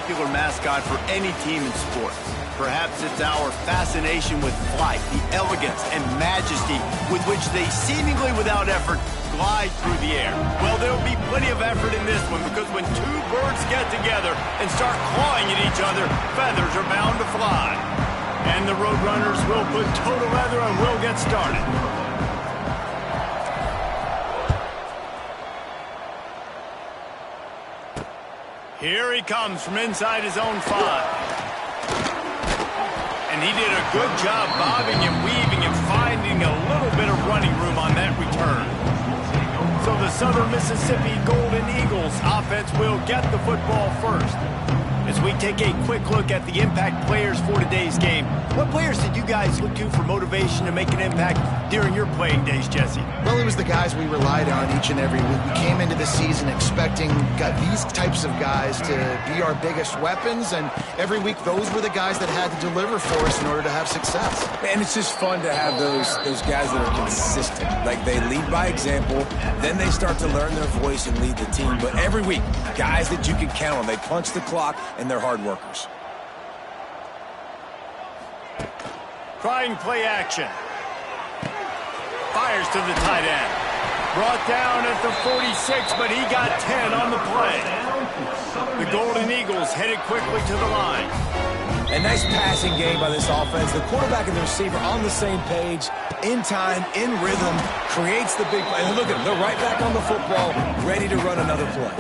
popular mascot for any team in sports. Perhaps it's our fascination with flight, the elegance and majesty with which they seemingly without effort glide through the air. Well, there'll be plenty of effort in this one because when two birds get together and start clawing at each other, feathers are bound to fly. And the Roadrunners will put toe to leather and will get started. Here he comes from inside his own 5. And he did a good job bobbing and weaving and finding a little bit of running room on that return. So the Southern Mississippi Golden Eagles offense will get the football first. As we take a quick look at the impact players for today's game, what players did you guys look to for motivation to make an impact during your playing days, Jesse? Well, it was the guys we relied on each and every week. We came into the season expecting these types of guys to be our biggest weapons, and every week those were the guys that had to deliver for us in order to have success. And it's just fun to have those guys that are consistent. Like, they lead by example, then they start to learn their voice and lead the team. But every week, guys that you can count on, they punch the clock, and they're hard workers. Trying play action. Fires to the tight end. Brought down at the 46, but he got 10 on the play. The Golden Eagles headed quickly to the line. A nice passing game by this offense. The quarterback and the receiver on the same page, in time, in rhythm, creates the big play. And look at them, they're right back on the football, ready to run another play.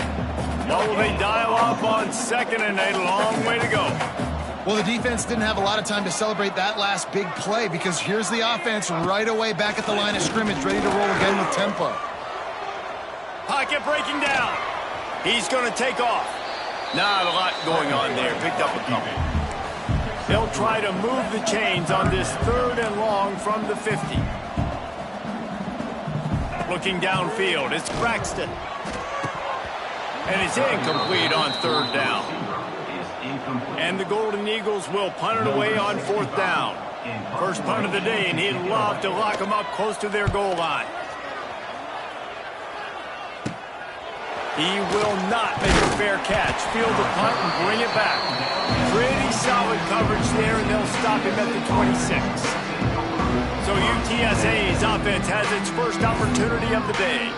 Well, they dial up on 2nd and a long way to go. Well, the defense didn't have a lot of time to celebrate that last big play because here's the offense right away back at the line of scrimmage, ready to roll again with tempo. Pocket breaking down. He's going to take off. Not a lot going on there. Picked up a couple. They'll try to move the chains on this 3rd and long from the 50. Looking downfield, it's Braxton. And it's incomplete on 3rd down. And the Golden Eagles will punt it away on 4th down. First punt of the day, and he'd love to lock them up close to their goal line. He will not make a fair catch. Field the punt and bring it back. Pretty solid coverage there, and they'll stop him at the 26. So UTSA's offense has its first opportunity of the day.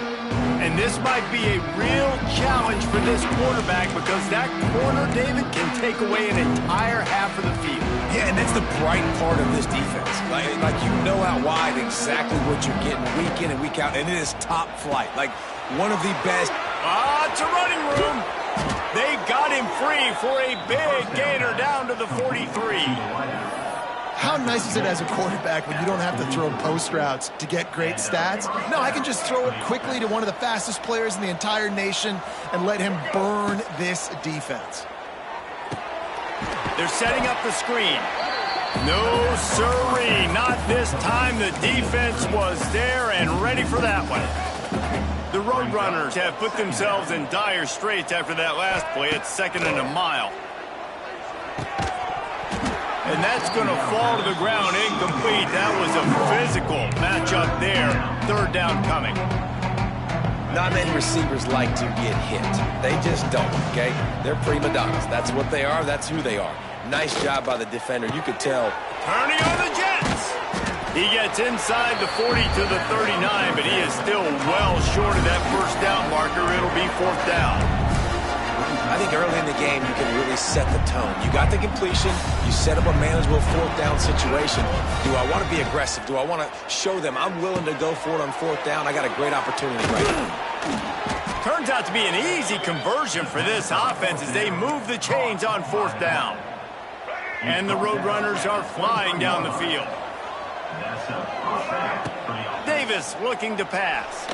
And this might be a real challenge for this quarterback because that corner, David, can take away an entire half of the field. Yeah, and that's the bright part of this defense. Like you know out wide exactly what you're getting week in and week out, and it is top flight. Like one of the best. It's a running room. They got him free for a big gainer down to the 43. How nice is it as a quarterback when you don't have to throw post routes to get great stats? No, I can just throw it quickly to one of the fastest players in the entire nation and let him burn this defense. They're setting up the screen. No, sirree, not this time. The defense was there and ready for that one. The Roadrunners have put themselves in dire straits after that last play. It's 2nd and a mile. And that's going to fall to the ground incomplete. That was a physical matchup there. 3rd down coming. Not many receivers like to get hit. They just don't, okay? They're prima donnas. That's what they are. That's who they are. Nice job by the defender. You could tell. Turning on the Jets. He gets inside the 40 to the 39, but he is still well short of that 1st down marker. It'll be 4th down. I think early in the game, you can really set the tone. You got the completion. You set up a manageable 4th down situation. Do I want to be aggressive? Do I want to show them I'm willing to go for it on 4th down? I got a great opportunity right now. Turns out to be an easy conversion for this offense as they move the chains on 4th down. And the Roadrunners are flying down the field. Davis looking to pass.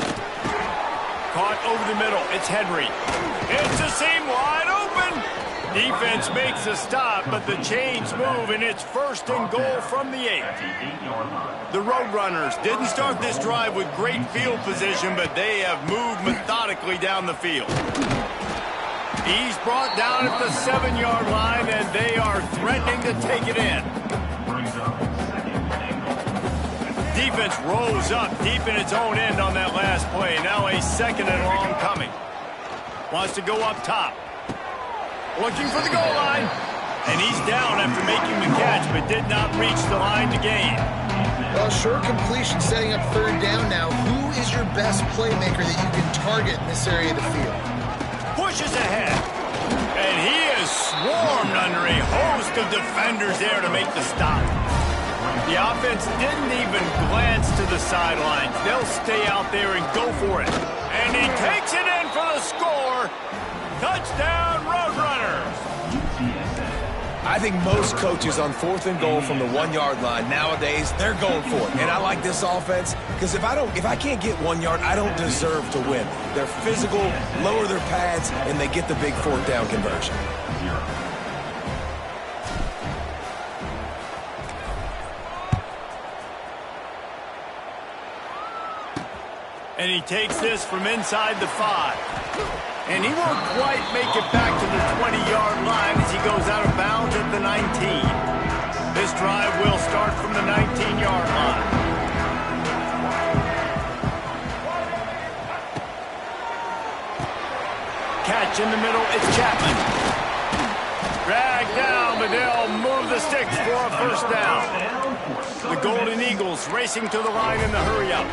Caught over the middle. It's Henry. It's a seam wide open. Defense makes a stop, but the chains move, and it's 1st and goal from the 8. The Roadrunners didn't start this drive with great field position, but they have moved methodically down the field. He's brought down at the 7-yard line, and they are threatening to take it in. Defense rose up deep in its own end on that last play. Now a 2nd and long coming. Wants to go up top. looking for the goal line. And he's down after making the catch, but did not reach the line to gain. Well, short completion setting up third down now. Who is your best playmaker that you can target in this area of the field? Pushes ahead. And he is swarmed under a host of defenders there to make the stop. The offense didn't even glance to the sidelines. They'll stay out there and go for it. And he takes it in for the score. Touchdown, Roadrunners. I think most coaches on 4th and goal from the 1-yard line nowadays, they're going for it. And I like this offense because if I can't get 1 yard, I don't deserve to win. They're physical, lower their pads, and they get the big 4th down conversion. And he takes this from inside the 5. And he won't quite make it back to the 20-yard line as he goes out of bounds at the 19. This drive will start from the 19-yard line. Catch in the middle, it's Chapman. Dragged down, but they'll move the sticks for a first down. The Golden Eagles racing to the line in the hurry-up.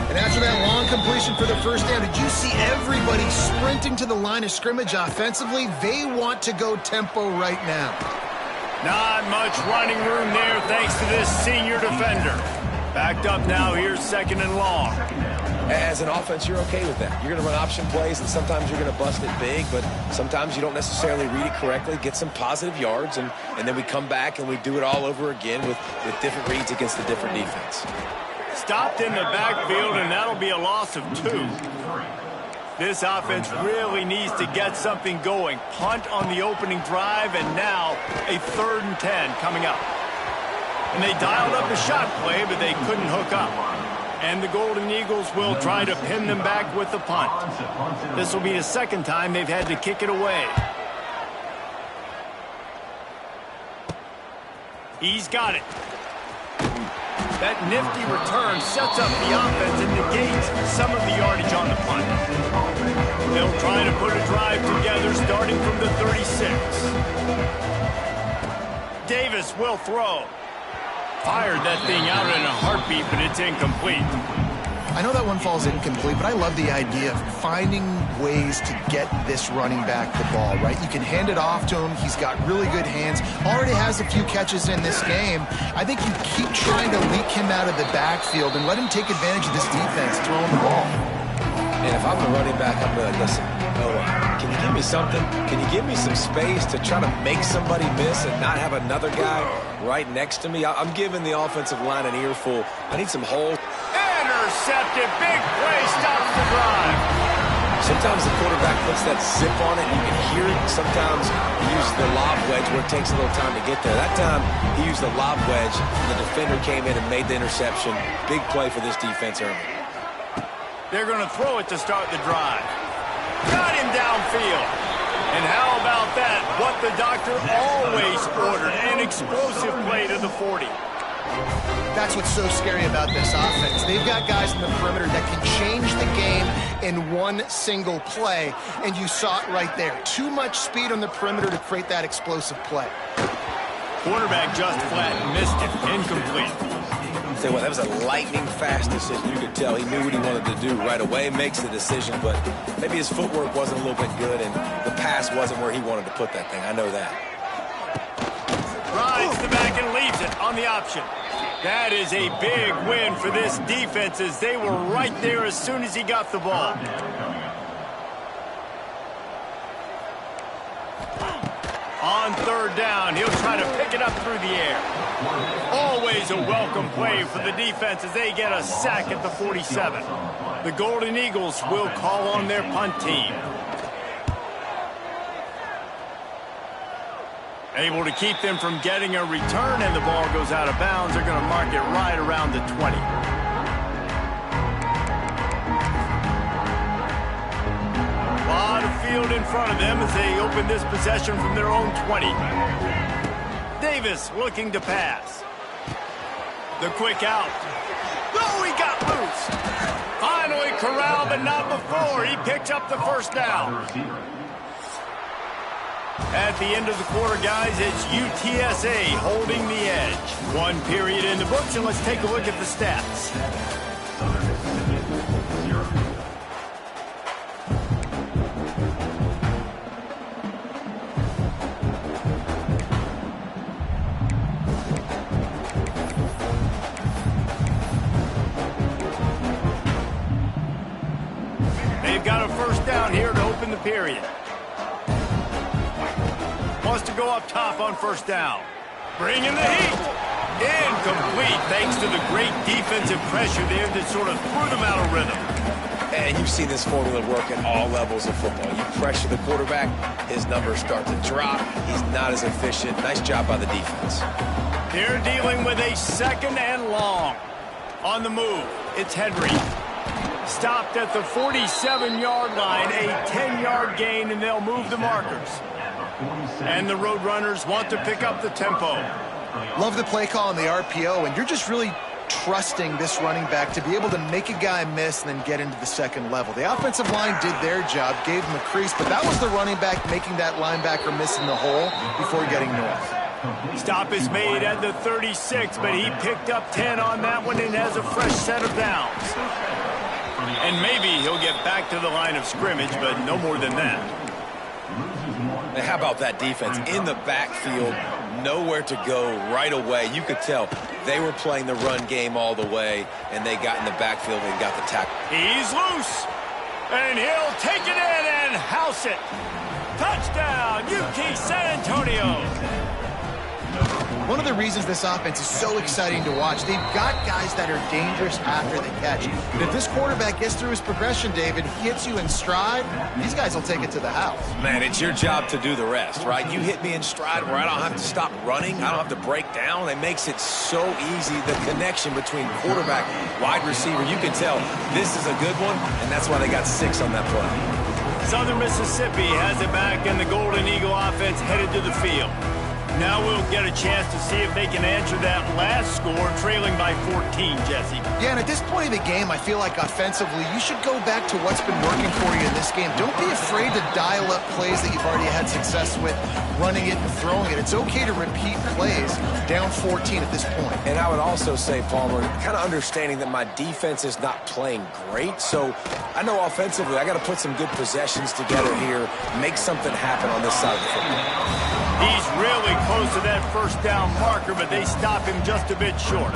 And after that long completion for the first down, did you see everybody sprinting to the line of scrimmage offensively? They want to go tempo right now. Not much running room there thanks to this senior defender. Backed up now, here's 2nd and long. As an offense, you're okay with that. You're going to run option plays, and sometimes you're going to bust it big, but sometimes you don't necessarily read it correctly, get some positive yards, and then we come back and we do it all over again with different reads against the different defense. Stopped in the backfield, and that'll be a loss of 2. This offense really needs to get something going. Punt on the opening drive, and now a 3rd and 10 coming up. And they dialed up a shot play, but they couldn't hook up. And the Golden Eagles will try to pin them back with the punt. This will be the 2nd time they've had to kick it away. He's got it. That nifty return sets up the offense and negates some of the yardage on the punt. They'll try to put a drive together starting from the 36. Davis will throw. Fired that thing out in a heartbeat, but it's incomplete. I know that one falls incomplete, but I love the idea of finding ways to get this running back the ball, right? You can hand it off to him. He's got really good hands. Already has a few catches in this game. I think you keep trying to leak him out of the backfield and let him take advantage of this defense throwing the ball. And if I'm the running back, I'm going to listen. Can you give me something? Can you give me some space to try to make somebody miss and not have another guy right next to me? I'm giving the offensive line an earful. I need some holes. Intercepted. Big play stops the drive. Sometimes the quarterback puts that zip on it. You can hear it. Sometimes he uses the lob wedge where it takes a little time to get there. That time he used the lob wedge, and the defender came in and made the interception. Big play for this defense early. They're going to throw it to start the drive. Got him downfield. And how about that? What the doctor always ordered. An explosive play to the 40. That's what's so scary about this offense. They've got guys in the perimeter that can change the game in one single play, and you saw it right there. Too much speed on the perimeter to create that explosive play. Quarterback just flat missed it. Incomplete. Say what, that was a lightning-fast decision. You could tell he knew what he wanted to do right away. Makes the decision, but maybe his footwork wasn't a little bit good, and the pass wasn't where he wanted to put that thing. I know that. Rides the back and leaves it on the option. That is a big win for this defense as they were right there as soon as he got the ball. On 3rd down, he'll try to pick it up through the air. Always a welcome play for the defense as they get a sack at the 47. The Golden Eagles will call on their punt team. Able to keep them from getting a return, and the ball goes out of bounds. They're going to mark it right around the 20. A lot of field in front of them as they open this possession from their own 20. Davis looking to pass. The quick out. Oh, he got loose. Finally corralled, but not before. He picked up the first down. At the end of the quarter, guys, it's UTSA holding the edge. One period in the books, and let's take a look at the stats. They've got a first down here to open the period. Wants to go up top on first down. Bringing the heat. Incomplete thanks to the great defensive pressure there that sort of threw them out of rhythm. And you've seen this formula work at all levels of football. You pressure the quarterback, his numbers start to drop. He's not as efficient. Nice job by the defense. They're dealing with a second and long. On the move, it's Henry. Stopped at the 47-yard line, a 10-yard gain, and they'll move the markers. And the Roadrunners want to pick up the tempo. Love the play call on the RPO, and you're just really trusting this running back to be able to make a guy miss and then get into the second level. The offensive line did their job, gave him a crease, but that was the running back making that linebacker miss in the hole before getting north. Stop is made at the 36, but he picked up 10 on that one and has a fresh set of downs. And maybe he'll get back to the line of scrimmage, but no more than that. And how about that defense? In the backfield, nowhere to go right away. You could tell they were playing the run game all the way, and they got in the backfield and got the tackle. He's loose, and he'll take it in and house it. Touchdown, UT San Antonio. One of the reasons this offense is so exciting to watch, they've got guys that are dangerous after the catch. But if this quarterback gets through his progression, David, he hits you in stride, these guys will take it to the house. Man, it's your job to do the rest, right? You hit me in stride where I don't have to stop running. I don't have to break down. It makes it so easy, the connection between quarterback, wide receiver. You can tell this is a good one, and that's why they got 6 on that play. Southern Mississippi has it back, and the Golden Eagle offense headed to the field. Now we'll get a chance to see if they can answer that last score, trailing by 14, Jesse. Yeah, and at this point of the game, I feel like offensively, you should go back to what's been working for you in this game. Don't be afraid to dial up plays that you've already had success with, running it and throwing it. It's okay to repeat plays down 14 at this point. And I would also say, Palmer, kind of understanding that my defense is not playing great, so I know offensively I got to put some good possessions together here, make something happen on this side of the football. He's really close to that first down marker, but they stop him just a bit short.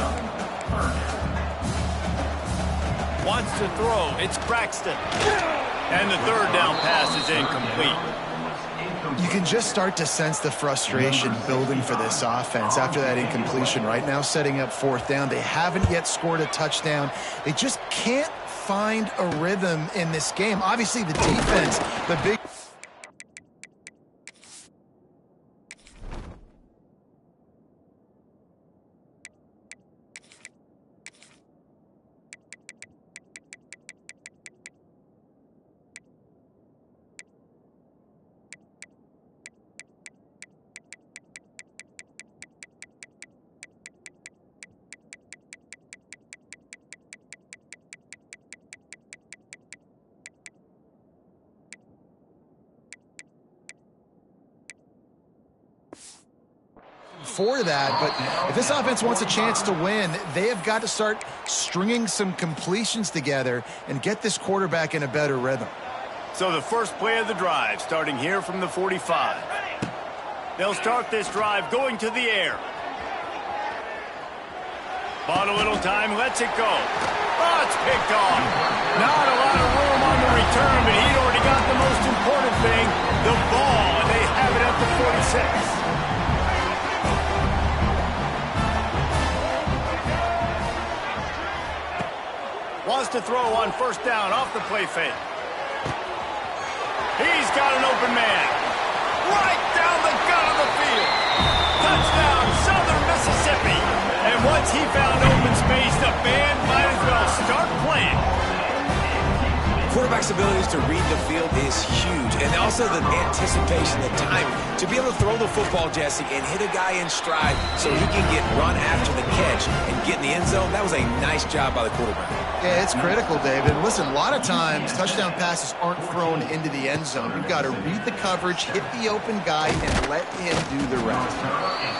Wants to throw. It's Braxton. And the third down pass is incomplete. You can just start to sense the frustration building for this offense after that incompletion. Right now, setting up fourth down. They haven't yet scored a touchdown. They just can't find a rhythm in this game. Obviously, the defense, the big... for that, but if this offense wants a chance to win, they have got to start stringing some completions together and get this quarterback in a better rhythm. So the first play of the drive, starting here from the 45. They'll start this drive going to the air. Bought a little time, lets it go. Oh, it's picked off. Not a lot of room on the return, but he'd already got the most important thing, the ball, and they have it at the 46. Wants to throw on first down off the play fake. He's got an open man. Right down the gut of the field. Touchdown, Southern Mississippi. And once he found open space, the band might as well start playing. Quarterback's abilities to read the field is huge. And also the anticipation, the time to be able to throw the football, Jesse, and hit a guy in stride so he can get run after the catch and get in the end zone. That was a nice job by the quarterback. Yeah, it's critical, David. Listen, a lot of times touchdown passes aren't thrown into the end zone. You've got to read the coverage, hit the open guy, and let him do the rest.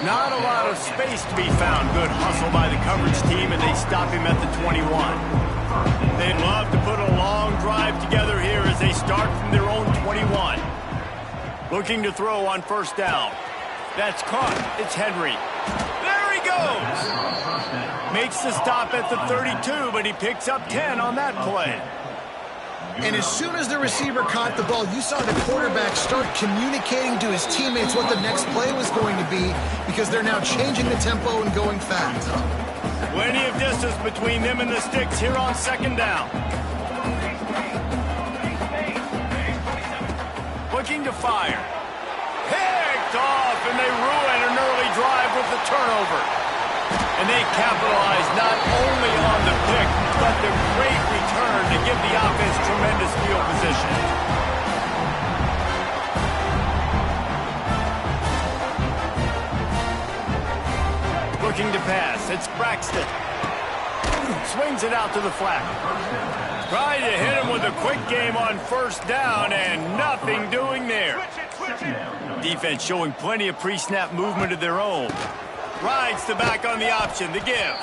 Not a lot of space to be found. Good hustle by the coverage team, and they stop him at the 21. They'd love to put a long drive together here as they start from their own 21. Looking to throw on first down. That's caught. It's Henry. There he goes. Makes the stop at the 32, but he picks up 10 on that play. And as soon as the receiver caught the ball, you saw the quarterback start communicating to his teammates what the next play was going to be because they're now changing the tempo and going fast. Plenty of distance between them and the sticks here on second down. Looking to fire. Picked off, and they ruin an early drive with the turnover. And they capitalize not only on the pick, but the great return to give the offense tremendous field position. Looking to pass. It's Braxton. Swings it out to the flat. Trying to hit him with a quick game on first down, and nothing doing there. Defense showing plenty of pre-snap movement of their own. Rides the back on the option, the give.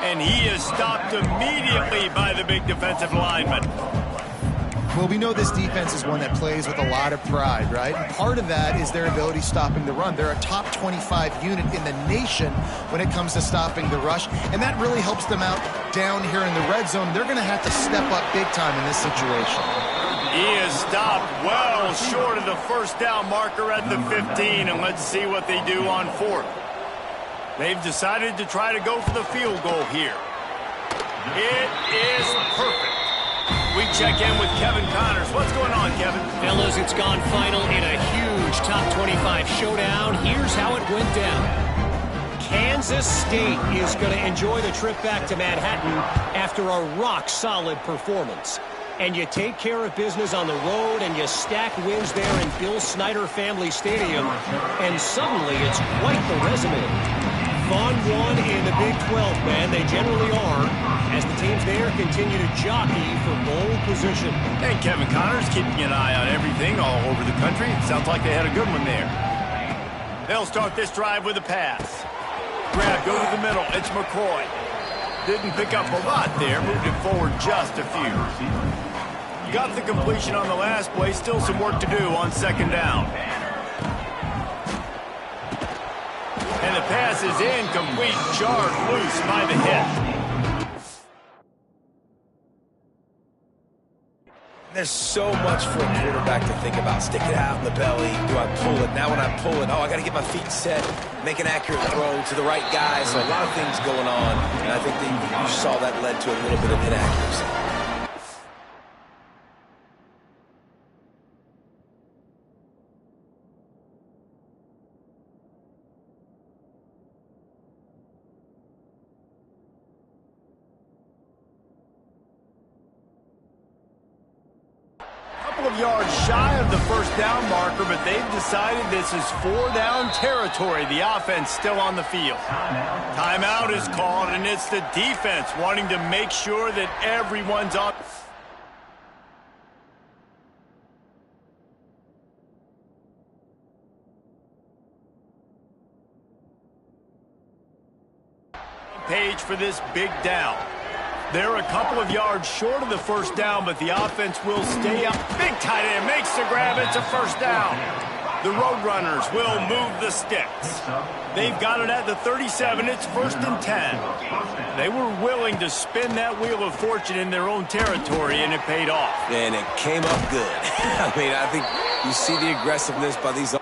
And he is stopped immediately by the big defensive lineman. Well, we know this defense is one that plays with a lot of pride, right? And part of that is their ability stopping the run. They're a top 25 unit in the nation when it comes to stopping the rush, and that really helps them out down here in the red zone. They're going to have to step up big time in this situation. He is stopped well short of the first down marker at the 15, and let's see what they do on fourth. They've decided to try to go for the field goal here. It is perfect. We check in with Kevin Connors. What's going on, Kevin? Fellas, it's gone final in a huge top 25 showdown. Here's how it went down. Kansas State is going to enjoy the trip back to Manhattan after a rock-solid performance. And you take care of business on the road, and you stack wins there in Bill Snyder Family Stadium, and suddenly it's quite the resume. Fun one in the Big 12, man. They generally are, as the teams there continue to jockey for bowl position. And Kevin Connors keeping an eye on everything all over the country. It sounds like they had a good one there. They'll start this drive with a pass. Grab, go to the middle. It's McCoy. Didn't pick up a lot there. Moved it forward just a few. Got the completion on the last play. Still some work to do on second down. And the pass is incomplete. Jarred loose by the hit. There's so much for a quarterback to think about. Stick it out in the belly. Do I pull it? Now when I pull it, oh, I got to get my feet set. Make an accurate throw to the right guy. So a lot of things going on. And I think that you saw that led to a little bit of inaccuracy. Of yards shy of the first down marker, but they've decided this is 4-down territory. The offense still on the field. Timeout is called, and it's the defense wanting to make sure that everyone's up. Page for this big down. They're a couple of yards short of the first down, but the offense will stay up. Big tight end makes the grab. It's a first down. The Roadrunners will move the sticks. They've got it at the 37. It's 1st and 10. They were willing to spin that wheel of fortune in their own territory, and it paid off. And it came up good. I mean, I think you see the aggressiveness by these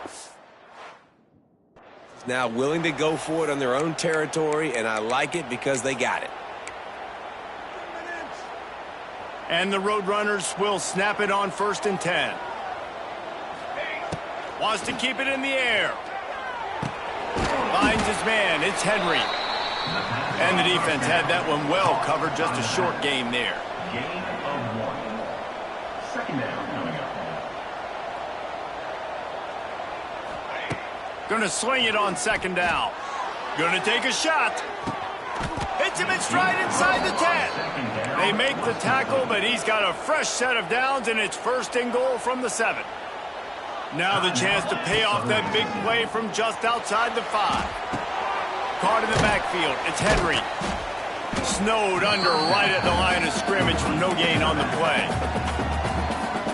now willing to go for it on their own territory, and I like it because they got it. And the Roadrunners will snap it on 1st and 10. Wants to keep it in the air. Finds his man. It's Henry. And the defense had that one well covered. Just a short game there. Gonna swing it on second down. Gonna take a shot. Hits him in stride inside the 10. They make the tackle, but he's got a fresh set of downs, and it's first and goal from the 7. Now the chance to pay off that big play from just outside the 5. Caught in the backfield. It's Henry. Snowed under right at the line of scrimmage for no gain on the play.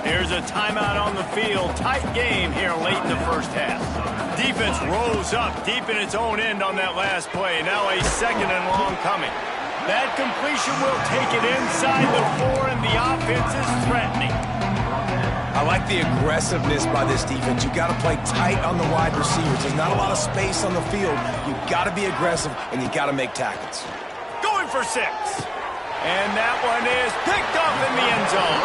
Here's a timeout on the field. Tight game here late in the first half. Defense rose up deep in its own end on that last play. Now a second and long coming. That completion will take it inside the 4, and the offense is threatening. I like the aggressiveness by this defense. You got to play tight on the wide receivers. There's not a lot of space on the field. You got to be aggressive, and you got to make tackles. Going for 6. And that one is picked up in the end zone.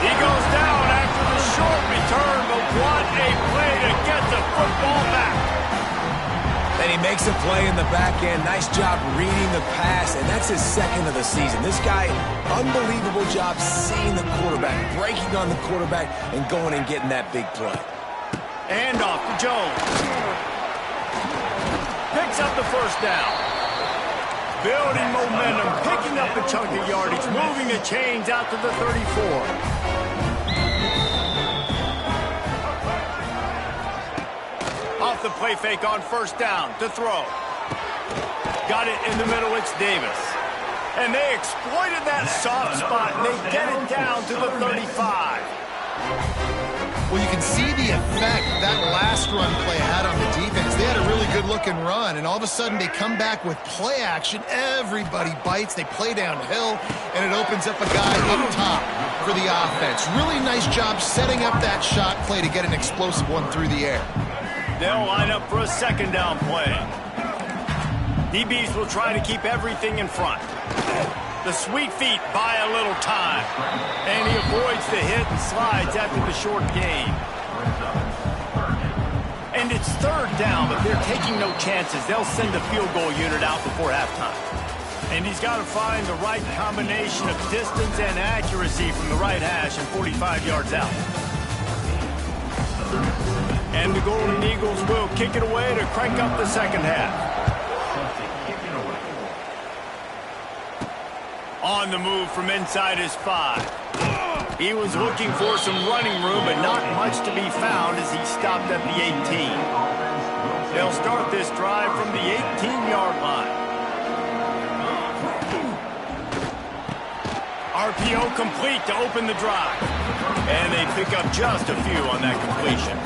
He goes down after the short return, but what a play to get the football back. And he makes a play in the back end. Nice job reading the pass, and that's his second of the season. This guy, unbelievable job seeing the quarterback, breaking on the quarterback, and going and getting that big play. And off to Jones. Picks up the first down. Building momentum, picking up a chunk of yardage, moving the chains out to the 34. Off the play fake on first down to throw. Got it in the middle, it's Davis. And they exploited that soft spot, and they get it down to the 35. Well, you can see the effect that last run play had on the defense. They had a really good-looking run, and all of a sudden they come back with play action. Everybody bites. They play downhill, and it opens up a guy up top for the offense. Really nice job setting up that shot play to get an explosive one through the air. They'll line up for a second down play. DBs will try to keep everything in front. The sweet feet buy a little time. And he avoids the hit and slides after the short gain. And it's third down, but they're taking no chances. They'll send the field goal unit out before halftime. And he's got to find the right combination of distance and accuracy from the right hash and 45 yards out. And the Golden Eagles will kick it away to crank up the second half. On the move from inside his 5. He was looking for some running room, but not much to be found as he stopped at the 18. They'll start this drive from the 18-yard line. RPO complete to open the drive. And they pick up just a few on that completion.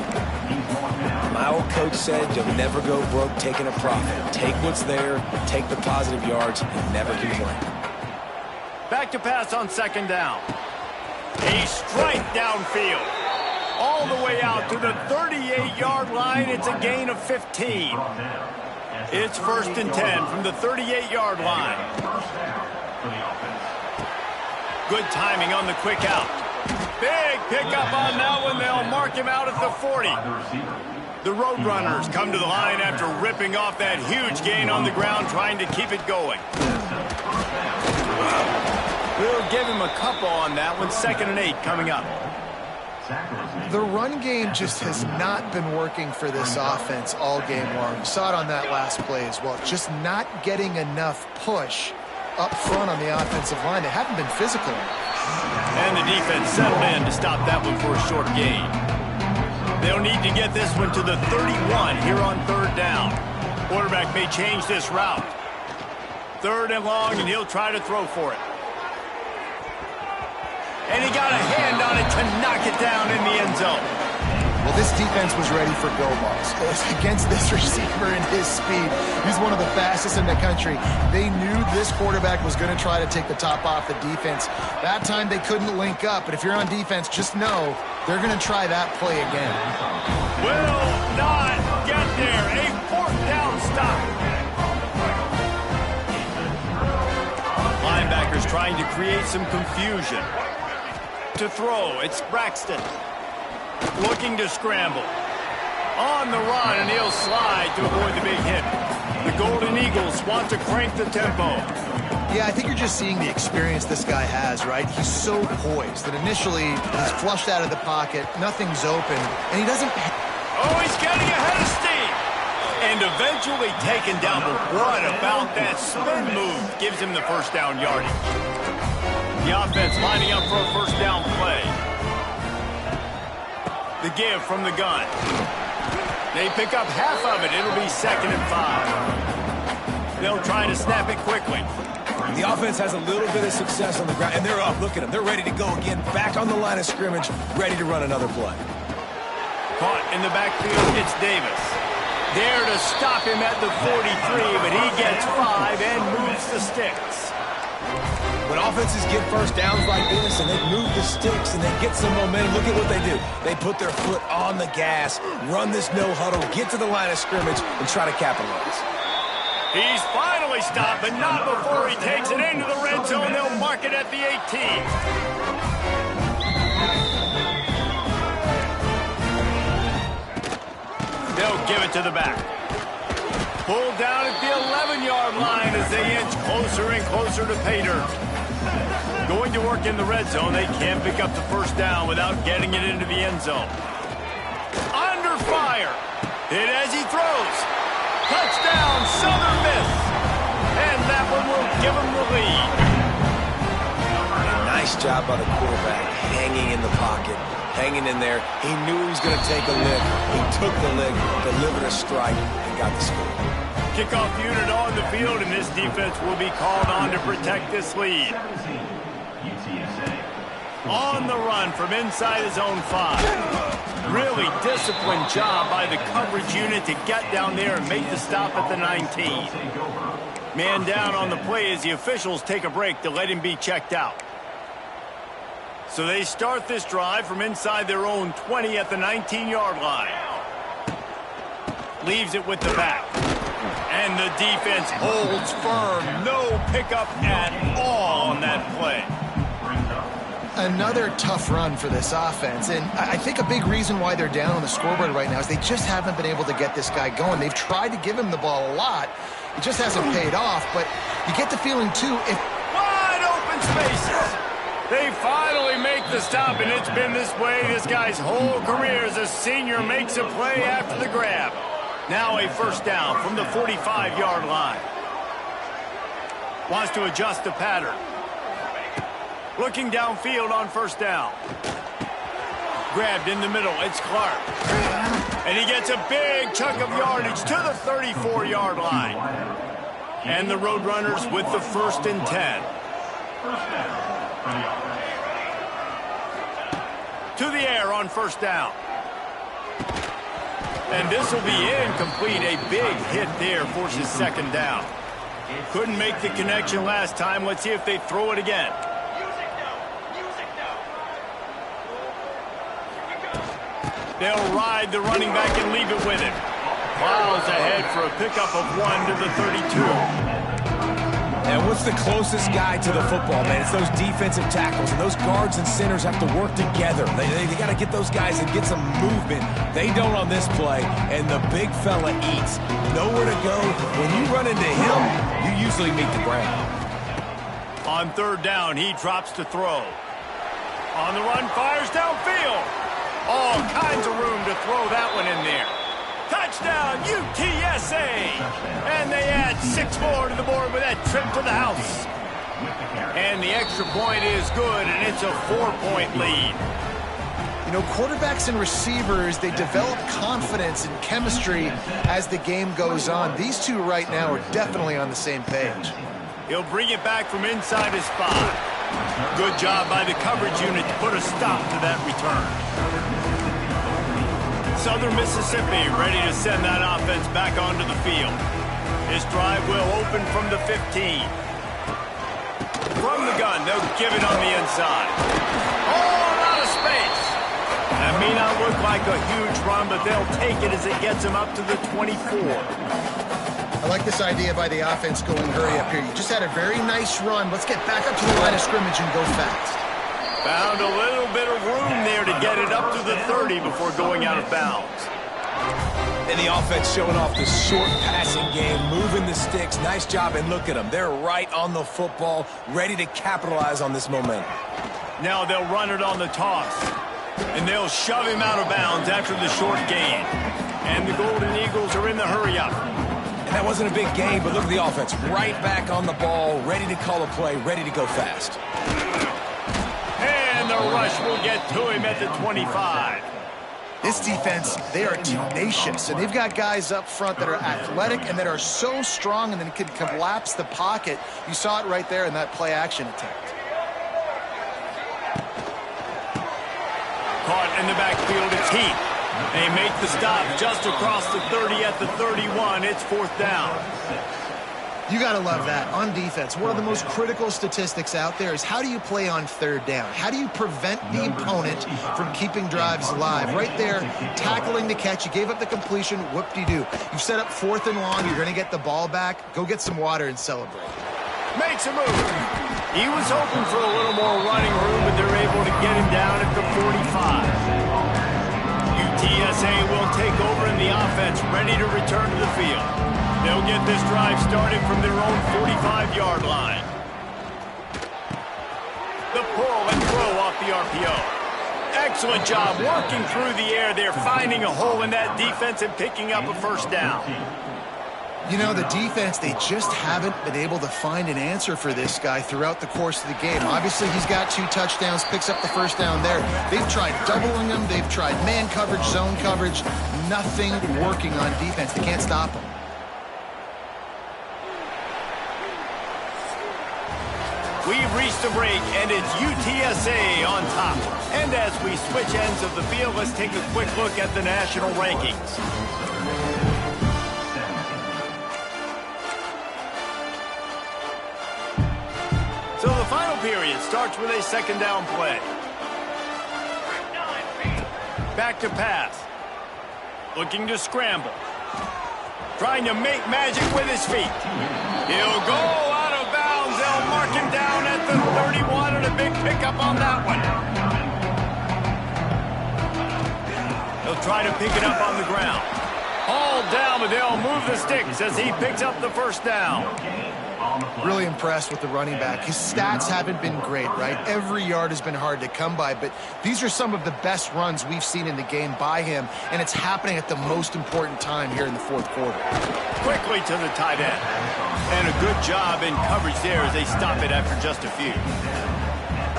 My old coach said you'll never go broke taking a profit. Take what's there, take the positive yards, and never complain. Back to pass on second down. A strike downfield. All the way out to the 38-yard line. It's a gain of 15. It's first and 10 from the 38-yard line. Good timing on the quick out. Big pickup on that one. They'll mark him out at the 40. The Roadrunners come to the line after ripping off that huge gain on the ground, trying to keep it going. We'll give him a couple on that one. Second and 8 coming up. The run game just has not been working for this offense all game long. You saw it on that last play as well. Just not getting enough push up front on the offensive line. They haven't been physical enough. And the defense settled in to stop that one for a short gain. They'll need to get this one to the 31 here on third down. Quarterback may change this route. Third and long, and he'll try to throw for it. And he got a hand on it to knock it down in the end zone. Well, this defense was ready for go balls. Against this receiver and his speed, he's one of the fastest in the country. They knew this quarterback was going to try to take the top off the defense. That time they couldn't link up, but if you're on defense, just know they're going to try that play again. Will not get there. A fourth down stop. Linebackers trying to create some confusion. To throw, it's Braxton. Looking to scramble. On the run, and he'll slide to avoid the big hit. The Golden Eagles want to crank the tempo. Yeah, I think you're just seeing the experience this guy has, right? He's so poised that initially he's flushed out of the pocket, nothing's open, and he doesn't... Oh, he's getting ahead of steam! And eventually taken down, but what about that spin move gives him the first down yardage? The offense lining up for a first down play. The give from the gun. They pick up half of it. It'll be 2nd and 5. They'll try to snap it quickly. The offense has a little bit of success on the ground, and they're up. Look at them. They're ready to go again. Back on the line of scrimmage, ready to run another play. Caught in the backfield, it's Davis. There to stop him at the 43, but he gets 5 and moves the sticks. When offenses get first downs like this and they move the sticks and they get some momentum, look at what they do. They put their foot on the gas, run this no huddle, get to the line of scrimmage, and try to capitalize. He's finally stopped, but not before he takes it into the red zone. They'll mark it at the 18. They'll give it to the back. Pulled down at the 11-yard line as they inch closer and closer to pay dirt. Going to work in the red zone, they can't pick up the first down without getting it into the end zone. Under fire. Hit as he throws. Touchdown, Southern Miss. And that one will give them the lead. A nice job by the quarterback, hanging in the pocket, hanging in there. He knew he was going to take a lick. He took the lick, delivered a strike, and got the score. Kickoff unit on the field, and this defense will be called on to protect this lead. On the run from inside his own 5. Really disciplined job by the coverage unit to get down there and make the stop at the 19. Man down on the play as the officials take a break to let him be checked out. So they start this drive from inside their own 20 at the 19-yard line. Leaves it with the back. And the defense holds firm. No pickup at all on that play. Another tough run for this offense, and I think a big reason why they're down on the scoreboard right now is they just haven't been able to get this guy going. They've tried to give him the ball a lot. It just hasn't paid off, but you get the feeling, too, if... Wide open spaces. They finally make the stop, and it's been this way this guy's whole career as a senior makes a play after the grab. Now a first down from the 45-yard line. Wants to adjust the pattern. Looking downfield on first down. Grabbed in the middle, it's Clark. And he gets a big chunk of yardage to the 34-yard line. And the Roadrunners with the 1st and 10. To the air on first down. And this will be incomplete. A big hit there forces 2nd down. Couldn't make the connection last time. Let's see if they throw it again. They'll ride the running back and leave it with him. Plows ahead for a pickup of 1 to the 32. And what's the closest guy to the football, man? It's those defensive tackles, and those guards and centers have to work together. They got to get those guys and get some movement. They don't on this play, and the big fella eats. Nowhere to go. When you run into him, you usually meet the ground. On 3rd down, he drops to throw. On the run, fires downfield. All kinds of room to throw that one in there. Touchdown, UTSA! And they add 6 more to the board with that trip to the house. And the extra point is good, and it's a 4-point lead. You know, quarterbacks and receivers, they develop confidence and chemistry as the game goes on. These two right now are definitely on the same page. He'll bring it back from inside his 5. Good job by the coverage unit to put a stop to that return. Southern Mississippi ready to send that offense back onto the field. This drive will open from the 15. From the gun, they'll give it on the inside. Oh, out of space. That may not look like a huge run, but they'll take it as it gets them up to the 24. I like this idea by the offense going hurry up here. You just had a very nice run. Let's get back up to the line of scrimmage and go fast. Found a little bit of room there to get it up to the 30 before going out of bounds. And the offense showing off the short passing game, moving the sticks. Nice job, and look at them. They're right on the football, ready to capitalize on this momentum. Now they'll run it on the toss. And they'll shove him out of bounds after the short gain. And the Golden Eagles are in the hurry-up. And that wasn't a big gain, but look at the offense. Right back on the ball, ready to call a play, ready to go fast. And the rush will get to him at the 25. This defense, they are tenacious, and they've got guys up front that are athletic and that are so strong and then can collapse the pocket. You saw it right there in that play-action attempt. Caught in the backfield, it's Heath. They make the stop just across the 30 at the 31. It's 4th down. You got to love that. On defense, one of the most critical statistics out there is how do you play on 3rd down? How do you prevent the opponent from keeping drives alive? Right there, tackling the catch. You gave up the completion. Whoop-de-doo. You set up 4th and long. You're going to get the ball back. Go get some water and celebrate. Makes a move. He was hoping for a little more running room, but they're able to get him down at the 45. UTSA will take over in the offense, ready to return to the field. They'll get this drive started from their own 45-yard line. The pull and throw off the RPO. Excellent job working through the air there, finding a hole in that defense and picking up a 1st down. You know, the defense, they just haven't been able to find an answer for this guy throughout the course of the game. Obviously, he's got 2 touchdowns, picks up the 1st down there. They've tried doubling him. They've tried man coverage, zone coverage. Nothing working on defense. They can't stop him. We've reached a break, and it's UTSA on top. And as we switch ends of the field, let's take a quick look at the national rankings. So the final period starts with a 2nd down play. Back to pass. Looking to scramble. Trying to make magic with his feet. He'll go out of bounds. They'll mark him down at the 31, and a big pickup on that one. He'll try to pick it up on the ground. All down, but they'll move the sticks as he picks up the 1st down. Really impressed with the running back. His stats haven't been great, right? Every yard has been hard to come by, but these are some of the best runs we've seen in the game by him, and it's happening at the most important time here in the 4th quarter. Quickly to the tight end. And a good job in coverage there as they stop it after just a few.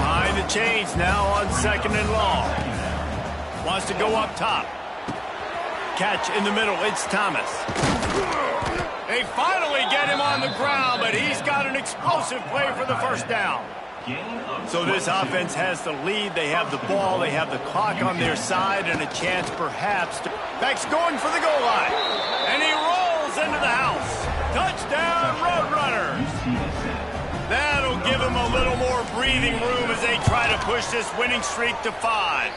Behind the chains now on 2nd and long. Wants to go up top. Catch in the middle, it's Thomas. They finally get him on the ground, but he's got an explosive play for the 1st down. So this offense has the lead. They have the ball. They have the clock on their side and a chance perhaps to... Beck's going for the goal line. And he rolls into the house. Touchdown, Roadrunners. That'll give them a little more breathing room as they try to push this winning streak to 5.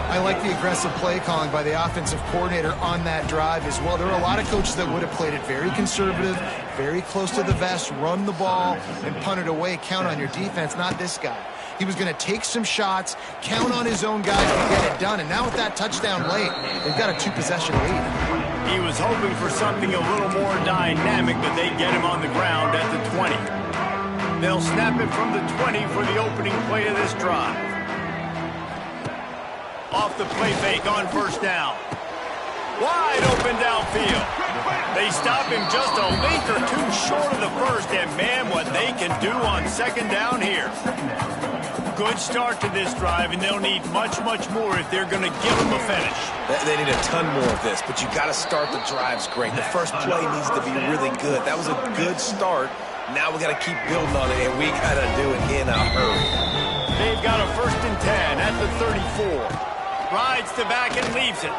I like the aggressive play calling by the offensive coordinator on that drive as well. There are a lot of coaches that would have played it very conservative, very close to the vest, run the ball, and punt it away. Count on your defense, not this guy. He was going to take some shots, count on his own guys to get it done, and now with that touchdown late, they've got a 2-possession lead. He was hoping for something a little more dynamic, but they get him on the ground at the 20. They'll snap it from the 20 for the opening play of this drive. Off the play fake on 1st down. Wide open downfield. They stop him just a link or 2 short of the 1st, and man, what they can do on 2nd down here. Good start to this drive, and they'll need much, much more if they're going to give them a finish. They need a ton more of this, but you got to start the drives great. The first play needs to be really good. That was a good start. Now we got to keep building on it, and we got to do it in a hurry. They've got a 1st and 10 at the 34. Rides to back and leaves it.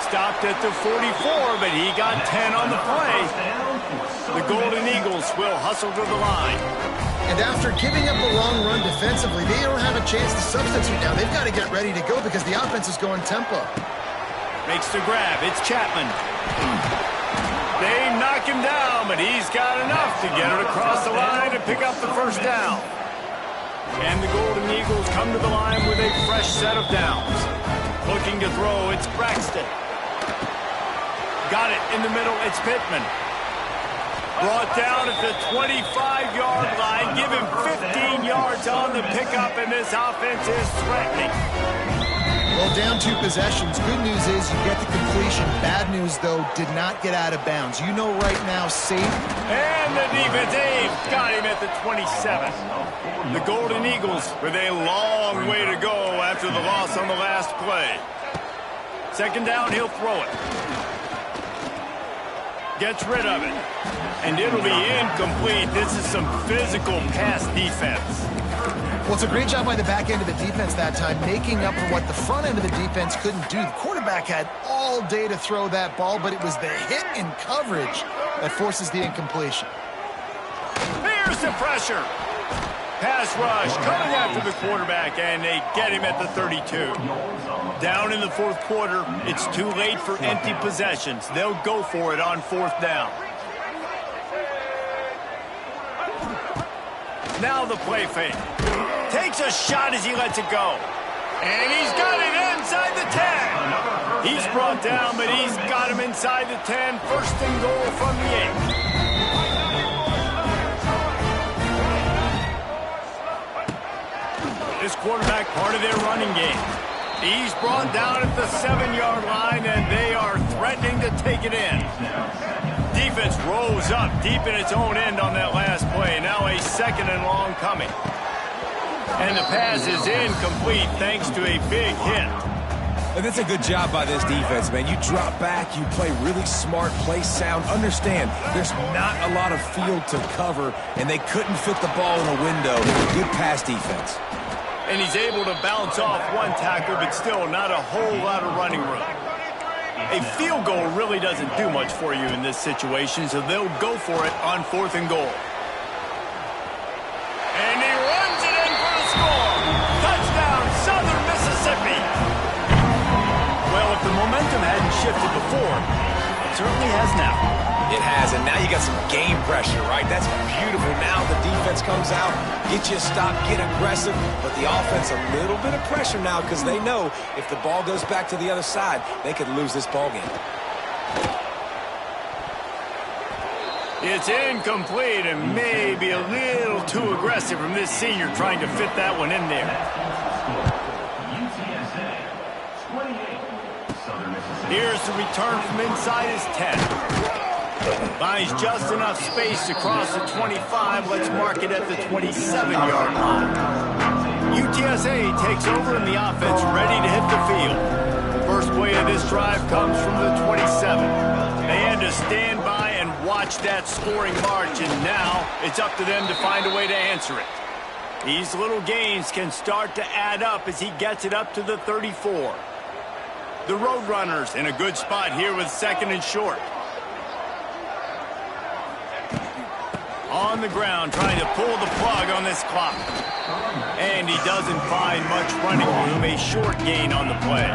Stopped at the 44, but he got 10 on the play. The Golden Eagles will hustle to the line. And after giving up a long run defensively, they don't have a chance to substitute now. They've got to get ready to go because the offense is going tempo. Makes the grab. It's Chapman. They knock him down, but he's got enough to get it across the line and pick up the 1st down. And the Golden Eagles come to the line with a fresh set of downs. Looking to throw, it's Braxton. Got it in the middle, it's Pittman. Brought down at the 25-yard line. Give him 15 yards on the pickup, and this offense is threatening. Well, down 2 possessions. Good news is you get the completion. Bad news, though, did not get out of bounds. You know right now, safe. And the defense aims. Got him at the 27. The Golden Eagles with a long way to go after the loss on the last play. Second down, he'll throw it. Gets rid of it. And it'll be incomplete. This is some physical pass defense. Well, it's a great job by the back end of the defense that time, making up for what the front end of the defense couldn't do. The quarterback had all day to throw that ball, but it was the hit in coverage that forces the incompletion. Here's the pressure. Pass rush coming after the quarterback, and they get him at the 32. Down in the fourth quarter, it's too late for empty possessions. They'll go for it on fourth down. Now the play fake. Takes a shot as he lets it go. And he's got it inside the 10. He's brought down, but he's got him inside the 10. First and goal from the 8. This quarterback, part of their running game. He's brought down at the 7-yard line, and they are threatening to take it in. Defense rose up deep in its own end on that last play. Now a second and long coming. And the pass is incomplete thanks to a big hit. And that's a good job by this defense, man. You drop back, you play really smart, play sound. Understand, there's not a lot of field to cover, and they couldn't fit the ball in a window. Good pass defense. And he's able to bounce off one tackle, but still not a whole lot of running room. A field goal really doesn't do much for you in this situation, so they'll go for it on fourth and goal. And he runs it in for the score. Touchdown, Southern Mississippi. Well, if the momentum hadn't shifted before, it certainly has now. It has, and now you got some game pressure, right? That's beautiful. Now the defense comes out, get you a stop, get aggressive, but the offense a little bit of pressure now because they know if the ball goes back to the other side, they could lose this ball game. It's incomplete and maybe a little too aggressive from this senior trying to fit that one in there. Here's the return from inside his 10. Finds just enough space to cross the 25. Let's mark it at the 27-yard line. UTSA takes over in the offense, ready to hit the field. First play of this drive comes from the 27. They had to stand by and watch that scoring march, and now it's up to them to find a way to answer it. These little gains can start to add up as he gets it up to the 34. The Roadrunners in a good spot here with second and short. On the ground, trying to pull the plug on this clock. And he doesn't find much running room, a short gain on the play.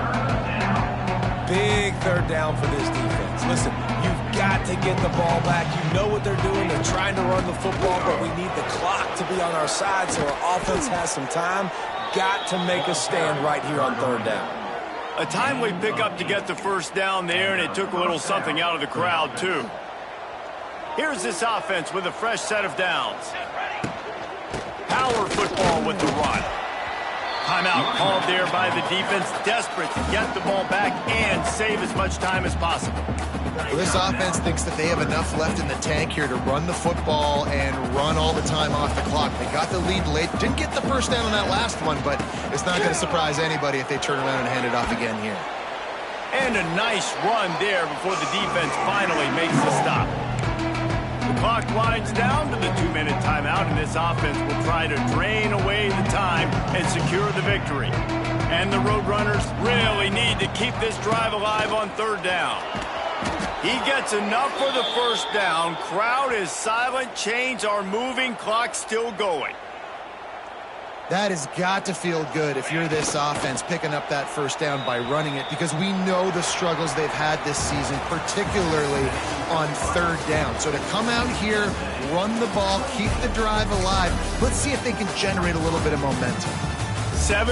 Big third down for this defense. Listen, you've got to get the ball back. You know what they're doing. They're trying to run the football, but we need the clock to be on our side so our offense has some time. Got to make a stand right here on third down. A timely pickup to get the first down there, and it took a little something out of the crowd, too. Here's this offense with a fresh set of downs. Power football with the run. Timeout called there by the defense, desperate to get the ball back and save as much time as possible. Well, this offense thinks that they have enough left in the tank here to run the football and run all the time off the clock. They got the lead late. Didn't get the first down on that last one, but it's not going to surprise anybody if they turn around and hand it off again here. And a nice run there before the defense finally makes the stop. The clock winds down to the 2-minute timeout, and this offense will try to drain away the time and secure the victory. And the Roadrunners really need to keep this drive alive on third down. He gets enough for the first down. Crowd is silent. Chains are moving. Clock still going. That has got to feel good if you're this offense picking up that first down by running it, because we know the struggles they've had this season, particularly on third down. So to come out here, run the ball, keep the drive alive, let's see if they can generate a little bit of momentum. 7